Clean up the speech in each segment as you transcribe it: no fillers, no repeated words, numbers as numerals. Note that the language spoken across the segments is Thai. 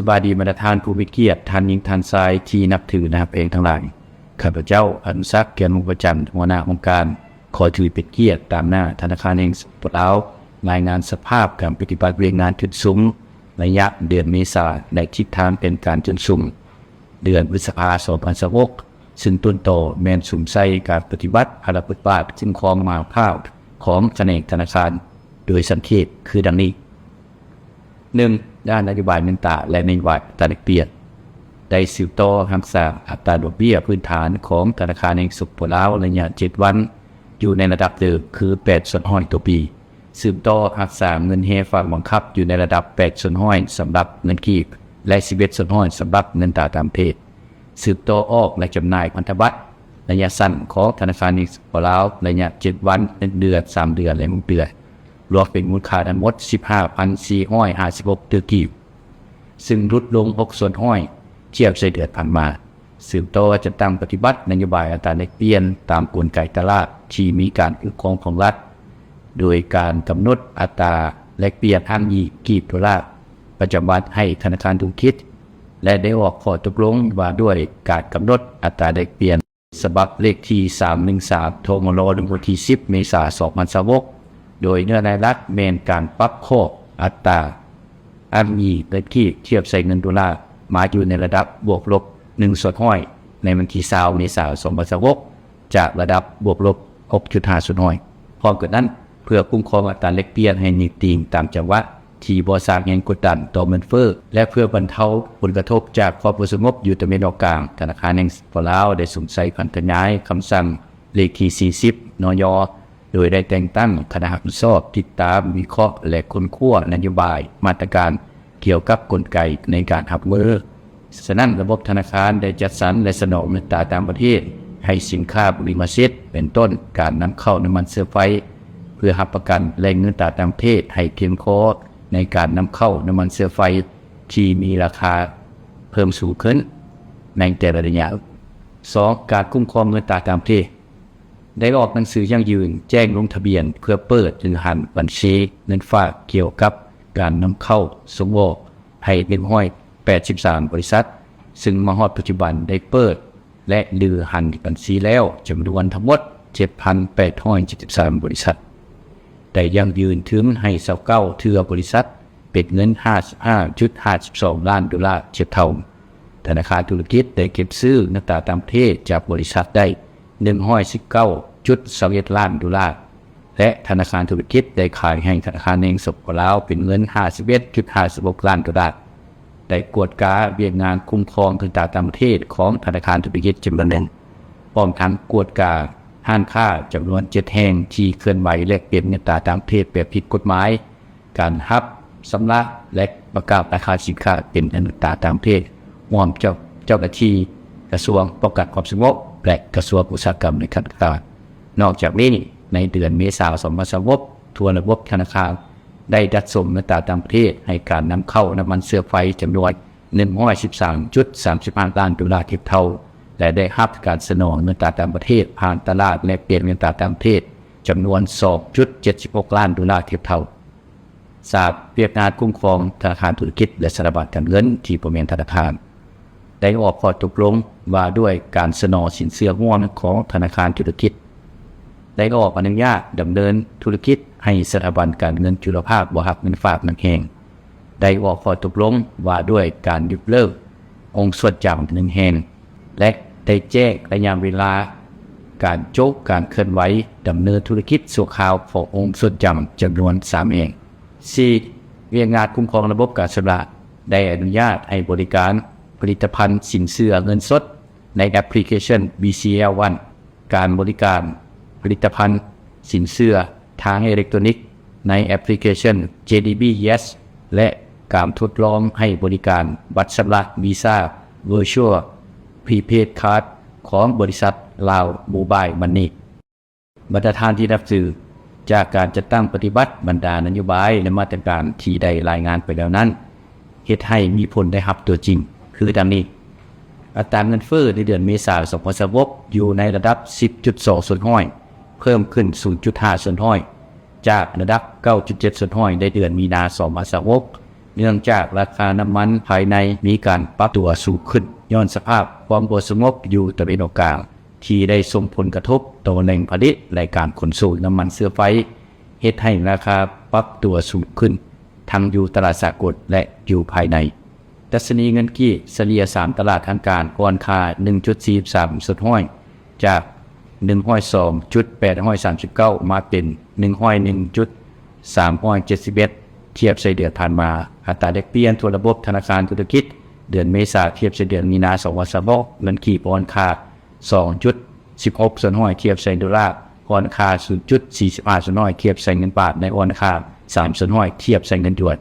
บายดีบรรดาท่านผู้มีเกียรติท่านหญิงท่านชายที่นับถือนะครับเองทั้งหลายข้าพเจ้าอนุสักดิ์เกียรติมุขประจันทร์หัวหน้าองค์การขอถือเป็นเกียรติตามหน้าธนาคารแห่งสปปลาวรายงานสภาพการปฏิบัติเรียงงานจุดซุ้มระยะเดือนเมษายนในทิศทางเป็นการจุดซุ้มเดือนพฤษภาคม2026ซึ่งต้นโตแมนสุ่มใส่การปฏิบัติภารกิจบาทซึ่งคลองมาข้าวของแผนกธนาคารโดยสังเกตคือดังนี้ 1. ด้านนโยบายเงินตราและนโยบายอัตราแลกเปลี่ยนได้สืบต่อรักษาอัตราดอกเบี้ยพื้นฐานของธนาคารแห่งสปปลาวระยะ7 วันอยู่ในระดับเดิมคือ8%ต่อปีสืบต่อรักษาเงินเฮฝากบังคับอยู่ในระดับ8%สำหรับเงินกีบและ11%สำหรับเงินตราต่างประเทศสืบต่อออกและจำหน่ายพันธบัตรระยะสั้นของธนาคารแห่งสปปลาวระยะ7 วัน1 เดือน3 เดือนและ6 เดือนรวมเป็นมูลค่าทั้งหมด 15,456 กีบซึ่งลดลง6%เทียบกับเดือนผ่านมาสืบต่อจะตั้งปฏิบัตินโยบายอัตราแลกเปลี่ยนตามกลไกตลาดที่มีการคุ้มครองของรัฐโดยการกำหนดอัตราแลกเปลี่ยนอ้างอิงกีบดอลลาร์ประจำวันให้ธนาคารธุรกิจและได้ออกข้อตกลงว่าด้วยการกำหนดอัตราแลกเปลี่ยนฉบับเลขที่313โทมลวันที่10 เมษายน 2026โดยเนื้อในรัฐแมนการปรับข้ออัตราอ้างอิงเงินกีบเทียบใส่เงินดอลลาร์มาอยู่ในระดับบวกลบ1.5ในวันที่20 เมษายน 2026จากระดับบวกลบ 6.5 พร้อมกันนั้นเพื่อคุ้มครองอัตราแลกเปลี่ยนให้นิ่งติงตามจังหวะที่บ่สร้างแรงกดดันต่อเงินเฟ้อและเพื่อบรรเทาผลกระทบจากความบ่สงบอยู่ตะวันออกกลางธนาคารแห่งสปปลาวได้ส่งใส่พันธย้ายคำสั่งเลขที่40 นย.โดยได้แต่งตั้งคณะผู้สอบติดตามวิเคราะห์และค้นคว้านโยบายมาตรการเกี่ยวกับกลไกในการรับมือฉะนั้นระบบธนาคารได้จัดสรรและสนองเงินตราต่างประเทศให้สินค้าบริมาสิทธิ์เป็นต้นการนำเข้าน้ำมันเชื้อไฟเพื่อรับประกันแหล่งเงินตราต่างประเทศให้เพียงพอในการนำเข้าน้ำมันเชื้อไฟที่มีราคาเพิ่มสูงขึ้นในแต่ละระยะ 2. การคุ้มครองเงินตราต่างประเทศได้ออกหนังสือยั่งยืนแจ้งลงทะเบียนเพื่อเปิดหรือหันบัญชีเงินฝากเกี่ยวกับการนำเข้าส่งออกให้183 บริษัทซึ่งมาฮอดปัจจุบันได้เปิดและหรือหันบัญชีแล้วจำนวนทั้งหมด 7,873 บริษัทได้ยั่งยืนถึงให้29เทื่อบริษัทเป็นเงิน 55.52 ล้านดอลลาร์เทียบเท่าธนาคารธุรกิจได้เก็บซื้อเงินตราต่างประเทศจากบริษัทได้119.21 ล้านดอลลาร์และธนาคารธุรกิจได้ขายให้ธนาคารแห่งสปปลาวเป็นเงิน 51.56 ล้านดอลลาร์ได้กวดกาเวียงงานคุ้มครองเงินตราต่างประเทศของธนาคารธุรกิจจำนวนหนึ่งพร้อมทั้งกวดกาห้างค้าจำนวน7 แห่งที่เคลื่อนไหวแลกเปลี่ยนเงินตราต่างประเทศแบบผิดกฎหมายการรับชำระและประกาศราคาสินค้าเป็นเงินตราต่างประเทศร่วมเจ้าหน้าที่กระทรวงป้องกันความสงบและกระทรวงอุตสาหกรรมในขั้นต่างนอกจากนี้ในเดือนเมษายน 2026ทั่วระบบธนาคารได้จัดส่งเงินตราต่างประเทศให้การนำเข้าน้ำมันเชื้อไฟจำนวน 113.35 ล้านดอลลาร์เทียบเท่าและได้รับการสนองเงินตราต่างประเทศผ่านตลาดและเปลี่ยนเงินตราต่างประเทศจำนวน 2.76 ล้านดอลลาร์เทียบเท่า3. เวียดนามคุ้มครองธนาคารธุรกิจและสถาบันการเงินที่บ่แม่นธนาคารได้ออกข้อตกลงว่าด้วยการสนองสินเชื่อร่วมของธนาคารธุรกิจได้ออกอนุญาตดำเนินธุรกิจให้สถาบันการเงินจุลภาคบ่รับเงินฝากนักแห่งได้ออกข้อตกลงว่าด้วยการยกเลิกองค์ส่วนจำ1 แห่งและได้แจ้งระยะเวลาการโจกการเคลื่อนไหวดำเนินธุรกิจชั่วคราวขององค์ส่วนจำจำนวน3 แห่ง 4. เวียงงานคุ้มครองระบบการชำระได้อนุญาตให้บริการผลิตภัณฑ์สินเชื่อเงินสดในแอปพลิเคชัน BCL1 การบริการผลิตภัณฑ์สินเชื่อทางอิเล็กทรอนิกส์ในแอปพลิเคชัน JDB Yes และการทดลองให้บริการบัตรชำระ Visa Virtual Prepaid Card ของบริษัทลาวโมบายมันนี่บรรดาท่านที่รับสื่อจากการจัดตั้งปฏิบัติบรรดานโยบายและมาตรการที่ได้รายงานไปแล้วนั้นเฮ็ดให้มีผลได้รับตัวจริงคือดังนี้อัตราเงินเฟ้อในเดือนเมษายน 2026อยู่ในระดับ 10.2% เพิ่มขึ้น 0.5% จากระดับ 9.7% ในเดือนมีนาคม 2026 เนื่องจากราคาน้ำมันภายในมีการปรับตัวสูงขึ้นย้อนสภาพความบ่สงบอยู่ตะวันออกกลางที่ได้ส่งผลกระทบต่อแหล่งผลิตและการขนส่งน้ำมันเชื้อไฟเฮ็ดให้ราคาปรับตัวสูงขึ้นทั้งอยู่ตลาดสากลและอยู่ภายในดัชนีเงินกี้เฉลี่ย3ตลาดทางการอ่อนค่า 1.43 สดห้อยจาก 102.839 มาเป็น 101.371 เทียบใส่เดือนผ่านมาอัตราแลกเปลี่ยนทั่วระบบธนาคารธุรกิจเดือนเมษายนเทียบใส่เดือนมีนาคม2022เงินกี้อ่อนค่า 2.16 สดห้อยเทียบใส่ดอลลาร์อ่อนค่า 0.45 สดห้อยเทียบใส่เงินบาทในอ่อนค่า3 สดห้อยเทียบใส่เงินหยวน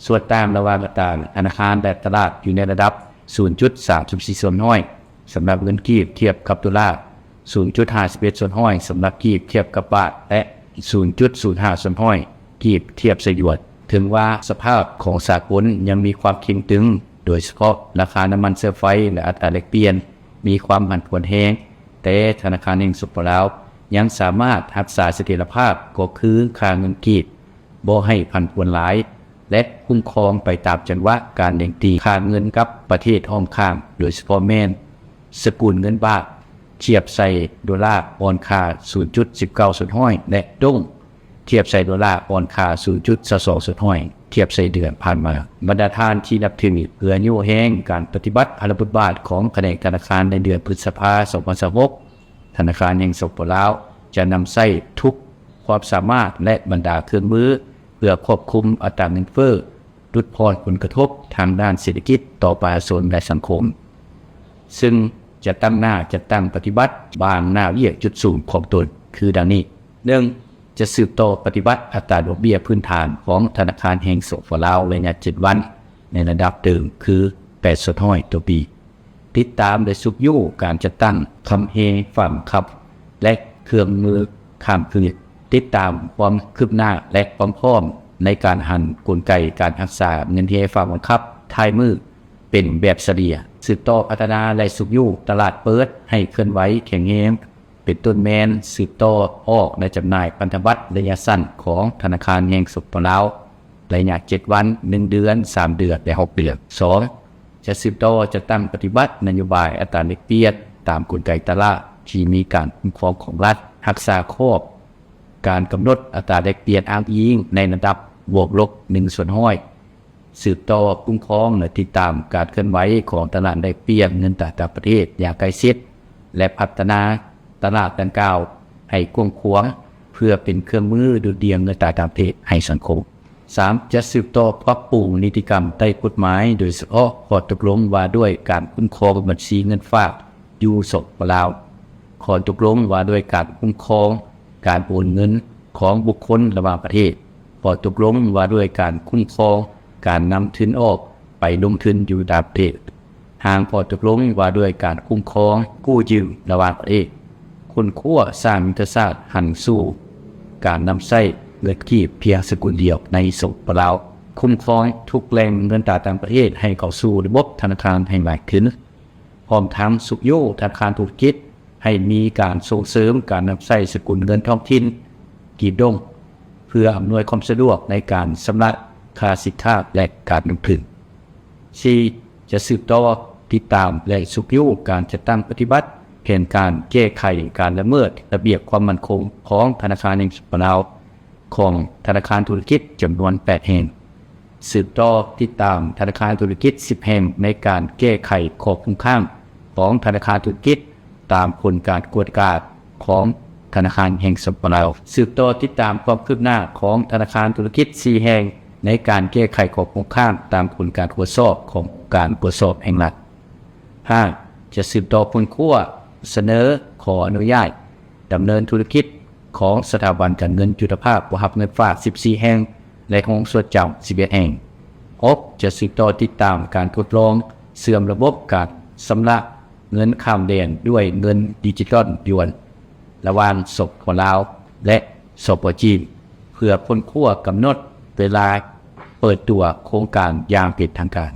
ส่วนตามระหว่างต่างธนาคารและตลาดอยู่ในระดับ 0.34 ส่วนห้อยสำหรับเงินกีบเทียบกับดอลลาร์ 0.51 ส่วนห้อยสำหรับกีบเทียบกับบาทและ 0.05 ส่วนห้อยกีบเทียบใส่หยวนถึงว่าสภาพของสากลยังมีความเข้มตึงโดยเฉพาะราคาน้ำมันเชื้อไฟและอัตราแลกเปลี่ยนมีความผันผวนแรงแต่ธนาคารแห่งสหรัฐยังสามารถรักษาเสถียรภาพก็คือค่าเงินกีบบ่ให้ผันผวนหลายและคุ้มครองไปตามจังหวะการเด้งตีค่าเงินกับประเทศห้องข้างโดยเฉพาะแม่นสกุลเงินบาทเทียบใส่ดอลลาร์อ่อนค่า 0.19 สุดห้อยและดงเทียบใส่ดอลลาร์อ่อนค่า 0.22 สุดห้อยเทียบใส่เดือนผ่านมาบรรดาท่านที่นับถือเพื่อยั่วแห้งการปฏิบัติพลบทบาทของแผนกธนาคารในเดือนพฤษภาคม2026ธนาคารแห่งสปปลาวจะนำใช้ทุกความสามารถและบรรดาเครื่องมือเพื่อควบคุมอัตราเงินเฟ้อลดผ่อนผลกระทบทางด้านเศรษฐกิจต่อประชาชนและสังคมซึ่งจะตั้งปฏิบัติบางหน้าเรียกจุดสูงของตนคือดังนี้ 1. จะสืบต่อปฏิบัติอัตราดอกเบี้ยพื้นฐานของธนาคารแห่งสปปลาวระยะ7 วันในระดับเดิมคือ8 สดห้อยต่อปีติดตามและสุกยู่การจัดตั้งคำเฮฝั่งขับและเครื่องมือข้ามคืนติดตามความคืบหน้าและความพร้อมในการหันกลไกการรักษาเงินเทฝั่งบังคับท้ายมือเป็นแบบเฉลี่ยสืบต่อพัฒนาและสุกยู่ตลาดเปิดให้เคลื่อนไหวแข็งแรงเป็นต้นแมนสืบต่อออกในจำหน่ายพันธบัตรระยะสั้นของธนาคารแห่งสปปลาวระยะ7 วัน1 เดือน3 เดือนและ6 เดือน 2. จะสืบต่อจะตั้งปฏิบัตินโยบายอัตราแลกเปลี่ยนตามกลไกตลาดที่มีการคุ้มครองของรัฐรักษาครอบการกำหนดอัตราแลกเปลี่ยนอ้างอิงในระดับบวกลบ1 ส่วนห้อยสืบต่อคุ้มครองและติดตามการเคลื่อนไหวของตลาดแลกเปลี่ยนเงินต่างประเทศอย่างใกล้ชิดและพัฒนาตลาดดังกล่าวให้กว้างขวางเพื่อเป็นเครื่องมือดูดเดี่ยวเงินต่างประเทศให้สังคม 3. จะสืบต่อปรับปรุงนิติกรรมใต้กฎหมายโดยเฉพาะข้อตกลงว่าด้วยการคุ้มครองบัญชีเงินฝากอยู่สปปลาวข้อตกลงว่าด้วยการคุ้มครองการโอนเงินของบุคคลระหว่างประเทศข้อตกลงว่าด้วยการคุ้มครองการนำทุนออกไปลงทุนอยู่ต่างประเทศทางข้อตกลงว่าด้วยการคุ้มครองกู้ยืมระหว่างประเทศคนขั้วสร้างมิตรศาสตร์หันสู่การนำใช้เงินกีบเพียงสกุลเดียวในสปปลาวคุ้มครองทุกแหล่งเงินต่างประเทศให้เข้าสู่ระบบธนาคารแห่งหลายขึ้นพร้อมทั้งสุขโยธนาคารธุรกิจให้มีการส่งเสริมการนำใช้สกุลเงินท้องถิ่นกีบดงเพื่ออำนวยความสะดวกในการชำระค่าสินค้าและการลงทุน 4. จะสืบต่อติดตามและสุขโยการจัดตั้งปฏิบัติแผนการแก้ไขการละเมิดระเบียบความมั่นคงของธนาคารแห่งสปปลาวของธนาคารธุรกิจจำนวน8 แห่งสืบต่อติดตามธนาคารธุรกิจ10 แห่งในการแก้ไขข้อคุ้มข้างของธนาคารธุรกิจตามผลการกวดกาของธนาคารแห่งสปปลาวสืบต่อติดตามความคืบหน้าของธนาคารธุรกิจ4 แห่งในการแก้ไขข้อคุ้มข้างตามผลการตรวจสอบของการตรวจสอบแห่งรัฐ 5. จะสืบต่อผลขั้วเสนอขออนุญาตดำเนินธุรกิจของสถาบันการเงินจุลภาคบ่รับเงินฝาก14 แห่งและของส่วนเจ้า11 แห่ง 6. จะสืบต่อติดตามการทดลองเสื่อมระบบการชำระเงินข้ามแดนด้วยเงินดิจิทัลหยวนระหว่างสปปลาวและสปปจีนเพื่อพ้นขั้วกำหนดเวลาเปิดตัวโครงการอย่างเป็นทางการ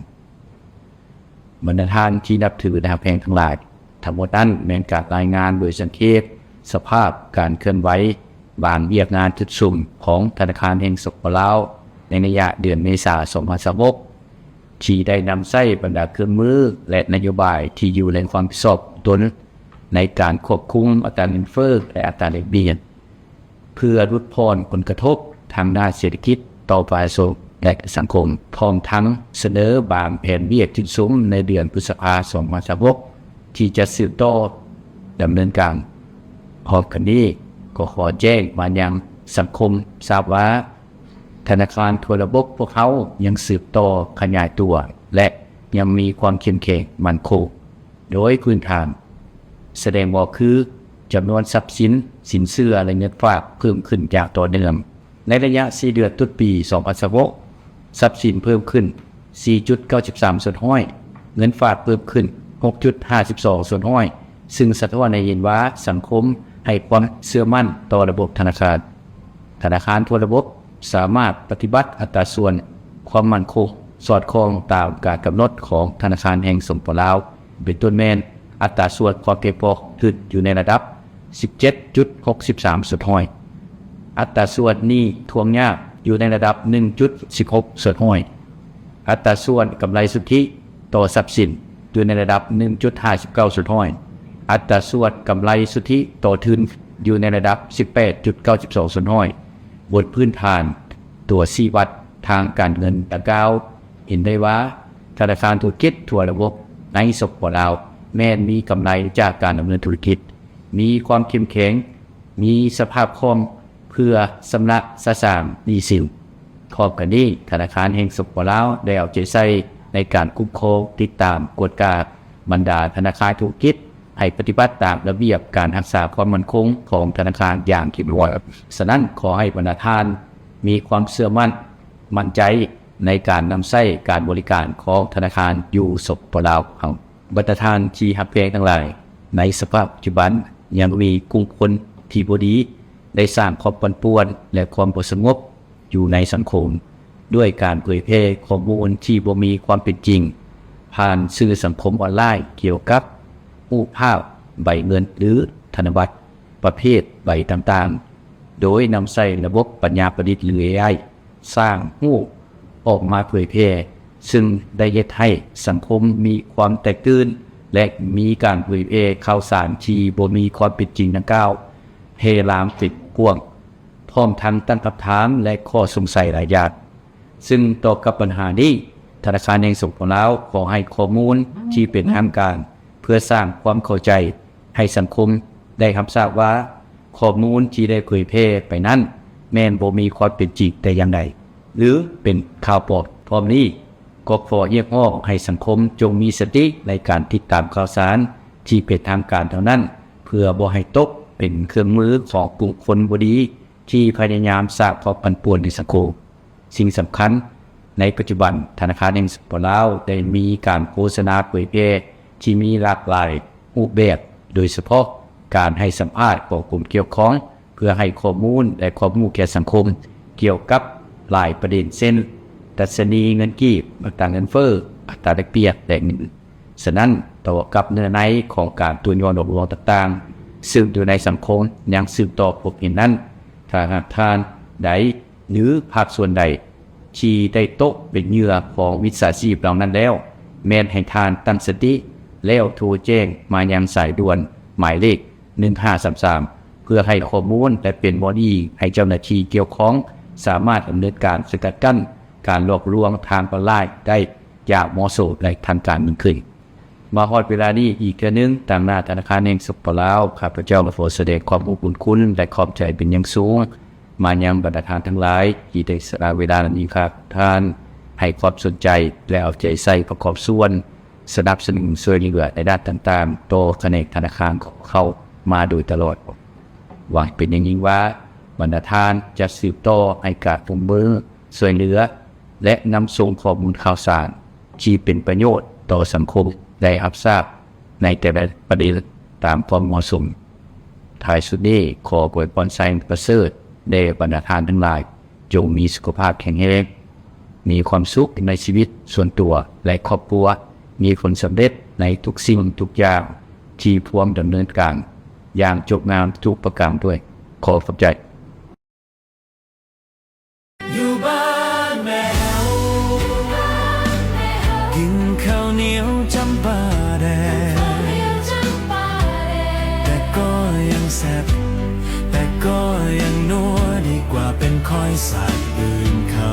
บรรดาท่านที่นับถือแนวแพงทั้งหลายทั้งหมดนั้นแม้นการรายงานโดยสังเกตสภาพการเคลื่อนไหวบางเวียกงานจุดสุ่มของธนาคารแห่งสปปลาว ในระยะเดือนเมษายน2026ที่ได้นำใช้บรรดาเครื่องมือและนโยบายที่อยู่ในความผิดชอบตนในการควบคุมอัตราเงินเฟ้อและอัตราแลกเปลี่ยนเพื่อลดผ่อนผลกระทบทางด้านเศรษฐกิจต่อประชาชนและสังคมพร้อมทั้งเสนอบางแผนเบี้ยที่สูงในเดือนพฤษภาคม2026ที่จะสืบต่อดำเนินการพร้อมกันนี้ก็ขอแจ้งมายังสังคมทราบว่าธนาคารทั่วระบบพวกเขายังสืบต่อขยายตัวและยังมีความเข้มแข็งมั่นคงโดยพื้นฐานแสดงว่าคือจำนวนทรัพย์สินสินเชื่อและเงินฝากเพิ่มขึ้นอย่างต่อเนื่องในระยะ4เดือนต้นปี2026ทรัพย์สินเพิ่มขึ้น 4.93 ส่วนห้อยเงินฝากเพิ่มขึ้น 6.52 ส่วนห้อยซึ่งสะท้อนให้เห็นว่าสังคมให้ความเชื่อมั่นต่อระบบธนาคารทั่วระบบสามารถปฏิบัติอัตราส่วนความมั่นคงสอดคล้องตามการกำหนดของธนาคารแห่งสปป.ลาวเป็นต้นแม่นอัตราส่วนความเก็บออกขึ้นอยู่ในระดับ 17.63 ส่วนห้อยอัตราส่วนหนี้ทวงยากอยู่ในระดับ 1.16 ส่วนห้อยอัตราส่วนกำไรสุทธิต่อทรัพย์สินอยู่ในระดับ 1.59 ส่วนห้อยอัตราส่วนกำไรสุทธิต่อทุนอยู่ในระดับ 18.92 ส่วนห้อยบนพื้นฐานตัวชี้วัดทางการเงินดังกล่าวเห็นได้ว่าธนาคารธุรกิจทั่วระบบในสปป.ลาวแม้มีกำไรจากการดำเนินธุรกิจมีความเข้มแข็งมีสภาพคล่องเพื่อสำนักสะสางหนี้สินพร้อมกันนี้ธนาคารแห่งสปป.ลาวได้เอาใจใส่ในการคุ้มครองติดตามกวดกาบรรดาธนาคารธุรกิจให้ปฏิบัติตามระเบียบการรักษาความมั่นคงของธนาคารอย่างเข้มงวดฉะนั้นขอให้บรรดาท่านมีความเชื่อมั่นใจในการนำใช้การบริการของธนาคารอยู่สปป.ลาวของบรรดาท่านที่ฮักแพงทั้งหลายในสภาพปัจจุบันยังมีกลุ่มคนที่บ่ดีได้สร้างความปั่นป่วนและความบ่สงบอยู่ในสังคมด้วยการเผยแพร่ข้อมูลที่บ่มีความเป็นจริงผ่านสื่อสังคมออนไลน์เกี่ยวกับรูปภาพใบเงินหรือธนบัตรประเภทใบต่างๆโดยนำใส่ระบบปัญญาประดิษฐ์หรือ AI สร้างรูปออกมาเผยแพร่ซึ่งได้เฮ็ดให้สังคมมีความแตกตื่นและมีการเผยแพร่ข่าวสารที่บ่มีความเป็นจริงดังกล่าวเฮลามติดกว้างพร้อมทั้งตั้งคำถามและข้อสงสัยหลายอย่างซึ่งต่อกับปัญหานี้ธนาคารแห่งสปป.ลาวขอให้ข้อมูลที่เป็นทางการเพื่อสร้างความเข้าใจให้สังคมได้รับทราบว่าข้อมูลที่ได้เผยแพร่ไปนั้นแม้นบ่มีความเป็นจริงแต่อย่างใดหรือเป็นข่าวปลอมพร้อมนี้ก็ขอเรียกร้องให้สังคมจงมีสติในการติดตามข่าวสารที่เป็นทางการเท่านั้นเพื่อบ่ให้ตกเป็นเครื่องมือของกลุ่มคนบ่ดีที่พยายามสร้างความปั่นป่วนในสังคมสิ่งสำคัญในปัจจุบันธนาคารแห่งสปป.ลาวได้มีการโฆษณาเผยแพร่ที่มีหลากหลายรูปแบบโดยเฉพาะการให้สัมภาษณ์ของกลุ่มเกี่ยวข้องเพื่อให้ข้อมูลและความรู้แก่สังคมเกี่ยวกับหลายประเด็นเช่นดัชนีเงินกีบอัตราเงินเฟ้ออัตราแลกเปลี่ยนและอื่นๆฉะนั้นต่อกับเนื้อในของการตัวยอนดอกลวงต่างๆซึ่งอยู่ในสังคมยังสืบต่อพบเห็นนั้นถ้าหากท่านใดหรือภาคส่วนใดที่ได้ตกเป็นเหยื่อของมิจฉาชีพเหล่านั้นแล้วแม้นให้ท่านตั้งสติแล้วโทรแจ้งมายังสายด่วนหมายเลข1533เพื่อให้ข้อมูลและเป็นบอดี้ให้เจ้าหน้าที่เกี่ยวข้องสามารถดำเนินการสกัดกั้นการหลอกลวงทางออนไลน์ได้อย่างเหมาะสมและทันการยิ่งขึ้นมาฮอดเวลานี้อีกเทื่อนึงตามหน้าธนาคารแห่งสปป.ลาวข้าพเจ้าขอแสดงความอบอุ่นคุณและขอบใจเป็นอย่างสูงมายังบรรดาท่านทั้งหลายที่ได้สละเวลานี้ครับท่านให้ความสนใจและเอาใจใส่ประกอบส่วนสนับสนุนช่วยเหลือในด้านต่างๆโตแผนกธนาคารของเขามาโดยตลอดหวังเป็นอย่างยิ่งว่าบรรดาท่านจะสืบต่อให้การร่วมมือช่วยเหลือและนำส่งข้อมูลข่าวสารที่เป็นประโยชน์ต่อสังคมได้รับทราบในแต่ละประเด็นตามความเหมาะสมท้ายสุดนี้ขออวยพรไซน์ประเสริฐแด่บรรดาท่านทั้งหลายจงมีสุขภาพแข็งแรงมีความสุขในชีวิตส่วนตัวและครอบครัวมีผลสำเร็จในทุกสิ่งทุกอย่างที่พร้อมดำเนินการอย่างจบงามทุกประการด้วยขอขอบใจอยู่บ้าน อย่างนัวดีกว่าเป็นคอยสัตว์อื่นเขา